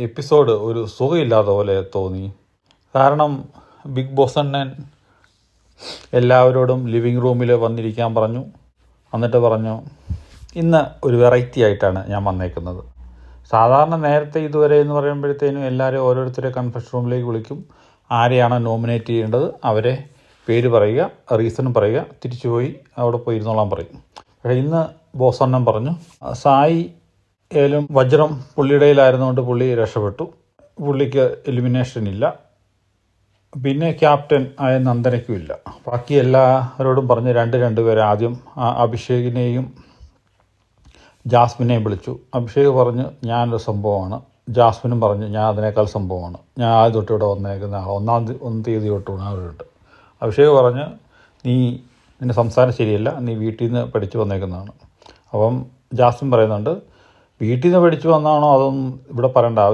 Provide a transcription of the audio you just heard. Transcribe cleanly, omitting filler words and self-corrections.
Episode ഒരു സുഖമില്ലാത്ത പോലെ തോന്നി. കാരണം ബിഗ് ബോസ് അണ്ണൻ എല്ലാവരോടും ലിവിങ് റൂമിൽ വന്നിരിക്കാൻ പറഞ്ഞു. എന്നിട്ട് പറഞ്ഞു, ഇന്ന് ഒരു വെറൈറ്റി ആയിട്ടാണ് ഞാൻ വന്നേക്കുന്നത്. സാധാരണ നേരത്തെ ഇതുവരെ എന്ന് പറയുമ്പോഴത്തേനും എല്ലാവരും ഓരോരുത്തരെ കൺഫെഷൻ റൂമിലേക്ക് വിളിക്കും. ആരെയാണ് നോമിനേറ്റ് ചെയ്യേണ്ടത് അവരെ പേര് പറയുക, റീസൺ പറയുക, തിരിച്ചു പോയി അവിടെ പോയി ഇരുന്നോളാൻ പറയും. പക്ഷേ ഇന്ന് ബോസ് അണ്ണൻ പറഞ്ഞു, സായി ഏലും വജ്രം പുള്ളിയുടെ കയ്യിലായിരുന്നുകൊണ്ട് പുള്ളി രക്ഷപ്പെട്ടു, പുള്ളിക്ക് എലിമിനേഷൻ ഇല്ല. പിന്നെ ക്യാപ്റ്റൻ ആയ നന്ദനയ്ക്കും ഇല്ല. ബാക്കി എല്ലാവരോടും പറഞ്ഞ് രണ്ടുപേരെ ആദ്യം അഭിഷേകിനെയും ജാസ്മിനെയും വിളിച്ചു. അഭിഷേക് പറഞ്ഞു ഞാനൊരു സംഭവമാണ്. ജാസ്മിനും പറഞ്ഞു ഞാൻ അതിനേക്കാൾ സംഭവമാണ്, ഞാൻ ആദ്യം തൊട്ട് ഇവിടെ വന്നേക്കുന്ന ഒന്നാം തീയതി തൊട്ട് അവരുണ്ട്. അഭിഷേക് പറഞ്ഞു നിൻ്റെ സംസാരം ശരിയല്ല, നീ വീട്ടിൽ നിന്ന് പഠിച്ചു വന്നേക്കുന്നതാണ്. അപ്പം ജാസ്മിൻ പറയുന്നുണ്ട് വീട്ടിൽ നിന്ന് പഠിച്ചു വന്നതാണോ അതൊന്നും ഇവിടെ പറയേണ്ട ആവശ്യം